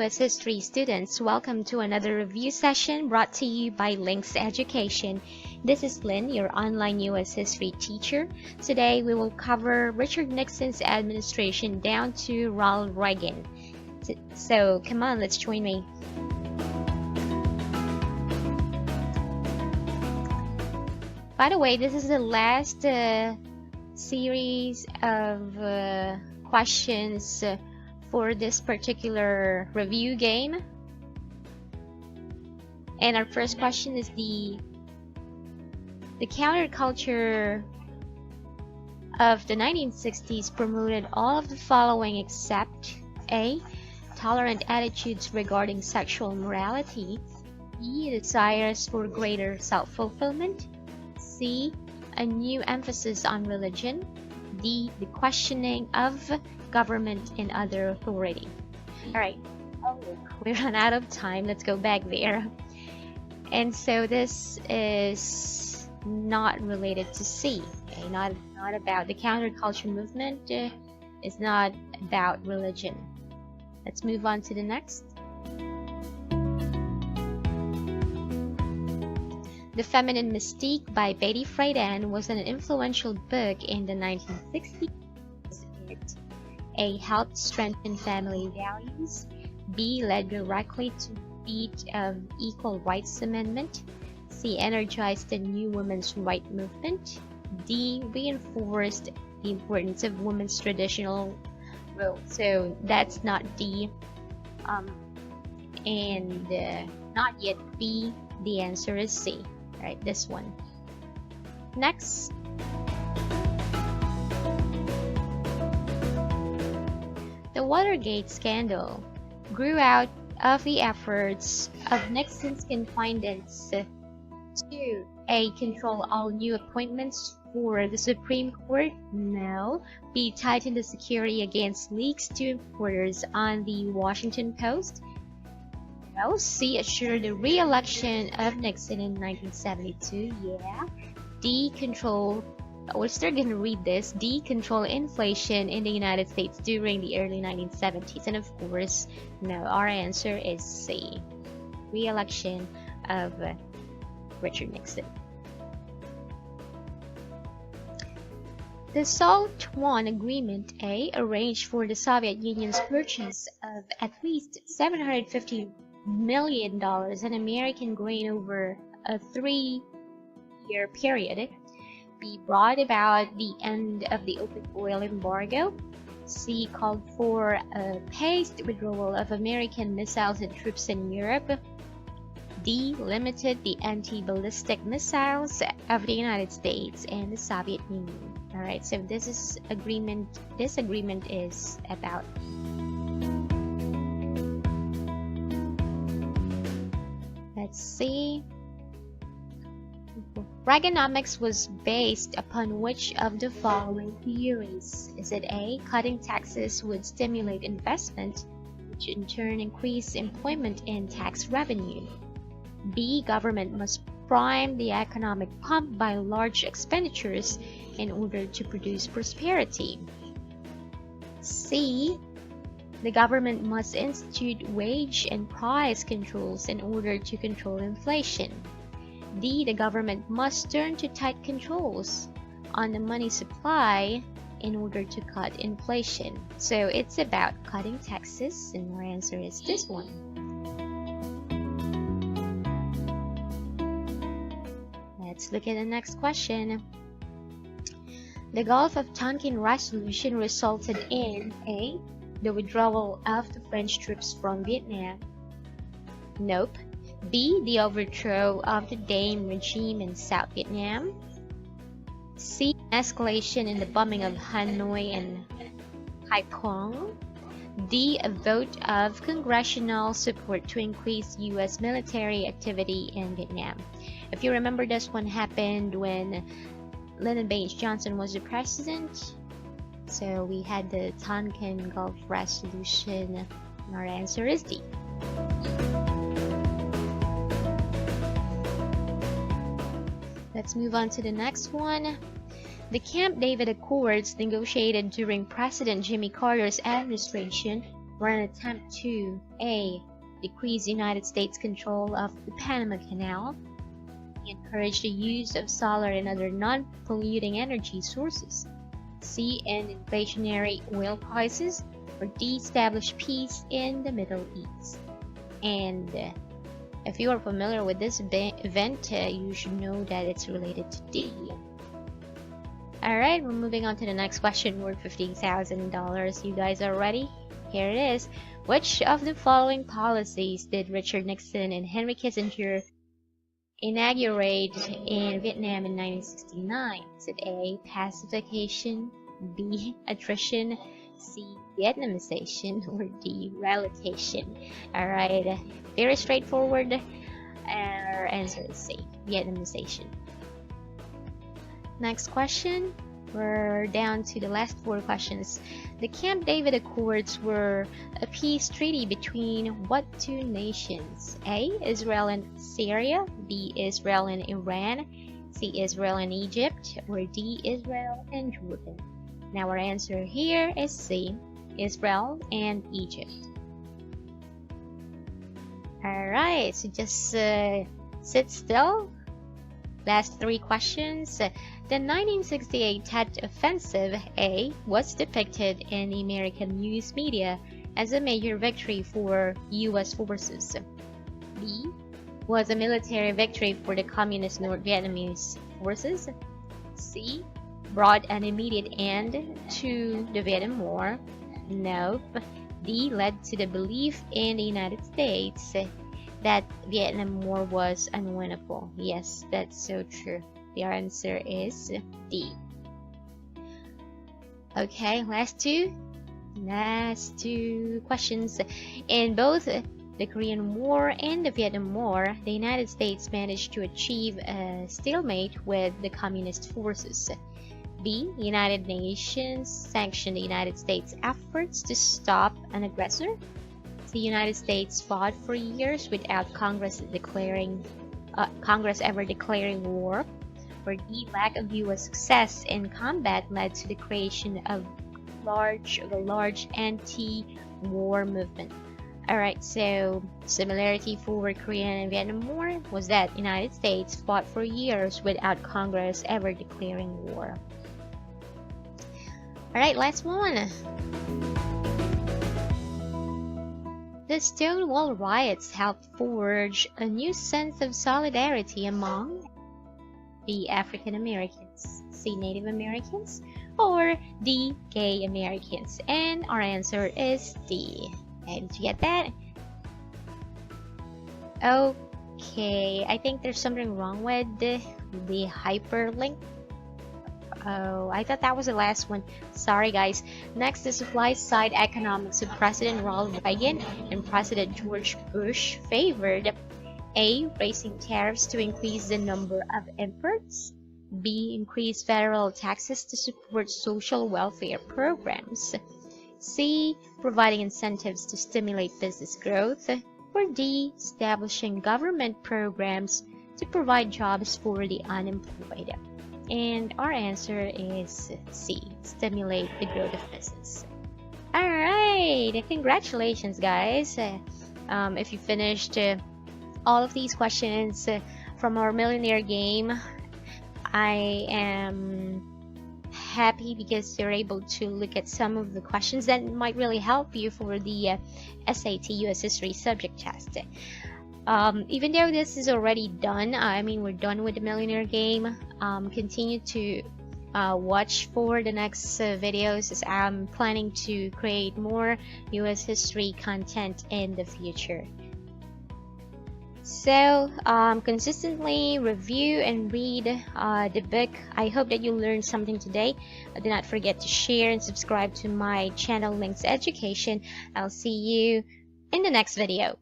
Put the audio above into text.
U.S. History students, welcome to another review session brought to you by Links Education. This is Lynn, your online U.S. History teacher. Today we will cover Richard Nixon's administration down to Ronald Reagan. So come on, let's join me. By the way, this is the last series of questions for this particular review game. And our first question is the counterculture of the 1960s promoted all of the following except A. Tolerant attitudes regarding sexual morality, B. Desires for greater self-fulfillment, C. A new emphasis on religion, D. The questioning of government and other authority. Alright, we ran out of time. Let's go back there. And so this is not related to C. Okay? Not about the counterculture movement. It's not about religion. Let's move on to the next. The Feminine Mystique by Betty Friedan was an influential book in the 1960s. A. Helped strengthen family values. B. Led directly to the defeat of Equal Rights Amendment. C. Energized the new women's rights movement. D. Reinforced the importance of women's traditional role. So that's not D. And not yet B. The answer is C. Right, this one. Next. The Watergate scandal grew out of the efforts of Nixon's confinements to A. Control all new appointments for the Supreme Court? No. B. Tighten the security against leaks to reporters on the Washington Post? No. C. Assure the re-election of Nixon in 1972? Yeah. D. Control, we're still going to read this, D. Control inflation in the United States during the early 1970s. And of course, no, our answer is C. Re-election of Richard Nixon. The SALT I Agreement A arranged for the Soviet Union's purchase of at least $750 million in American grain over a 3-year period. B. Brought about the end of the OPEC oil embargo. C. Called for a paced withdrawal of American missiles and troops in Europe. D. Limited the anti-ballistic missiles of the United States and the Soviet Union. Alright, so this agreement is about. Let's see. Reaganomics was based upon which of the following theories? Is it A. Cutting taxes would stimulate investment, which in turn increase employment and tax revenue? B. Government must prime the economic pump by large expenditures in order to produce prosperity? C. The government must institute wage and price controls in order to control inflation? D. The government must turn to tight controls on the money supply in order to cut inflation. So it's about cutting taxes, and our answer is this one. Let's look at the next question. The Gulf of Tonkin Resolution resulted in A. The withdrawal of the French troops from Vietnam. Nope. B. The overthrow of the Diem regime in South Vietnam. C. Escalation in the bombing of Hanoi and Haiphong. D. A vote of congressional support to increase U.S. military activity in Vietnam. If you remember, this one happened when Lyndon Baines Johnson was the president. So we had the Tonkin Gulf Resolution, and our answer is D. Let's move on to the next one. The Camp David Accords, negotiated during President Jimmy Carter's administration, were an attempt to A. decrease the United States control of the Panama Canal, encourage the use of solar and other non-polluting energy sources, C. end inflationary oil prices, or D. establish peace in the Middle East. And if you are familiar with this event, you should know that it's related to D. Alright, we're moving on to the next question worth $50,000. You guys are ready? Here it is. Which of the following policies did Richard Nixon and Henry Kissinger inaugurate in Vietnam in 1969? Is it A. pacification, B. attrition, C. Vietnamization, or D. relocation? Alright, very straightforward. Our answer is C. Vietnamization. Next question. We're down to the last 4 questions. The Camp David Accords were a peace treaty between what 2 nations? A. Israel and Syria, B. Israel and Iran, C. Israel and Egypt, or D. Israel and Jordan. Now our answer here is C. Israel and Egypt. Alright, so just sit still. Last 3 questions. The 1968 Tet Offensive, A, was depicted in the American news media as a major victory for U.S. forces. B, was a military victory for the Communist North Vietnamese forces. C, brought an immediate end to the Vietnam War. Nope. D, led to the belief in the United States that Vietnam War was unwinnable. Yes, that's so true. The answer is D. Okay, last two questions. In both the Korean War and the Vietnam War, the United States managed to achieve a stalemate with the communist forces. B. The United Nations sanctioned the United States' efforts to stop an aggressor. The United States fought for years without Congress ever declaring war. Or D. Lack of U.S. success in combat led to the creation of a large anti-war movement. Alright, so similarity for Korean and Vietnam War was that the United States fought for years without Congress ever declaring war. Alright, last one. The Stonewall riots helped forge a new sense of solidarity among B. African Americans, C. Native Americans, or D. Gay Americans. And our answer is D. Okay, did you get that? Okay, I think there's something wrong with the hyperlink. Oh, I thought that was the last one. Sorry guys. Next, the supply side economics of President Ronald Reagan and President George Bush favored A. Raising tariffs to increase the number of imports. B. Increase federal taxes to support social welfare programs. C. Providing incentives to stimulate business growth. Or D. Establishing government programs to provide jobs for the unemployed. And our answer is C. Stimulate the growth of business. Alright, congratulations guys. If you finished all of these questions from our millionaire game, I am happy because you're able to look at some of the questions that might really help you for the SAT US History subject test. Even though this is already done, I mean we're done with the millionaire game, continue to watch for the next videos as I'm planning to create more US history content in the future. So consistently review and read the book. I hope that you learned something today. Do not forget to share and subscribe to my channel Links Education. I'll see you in the next video.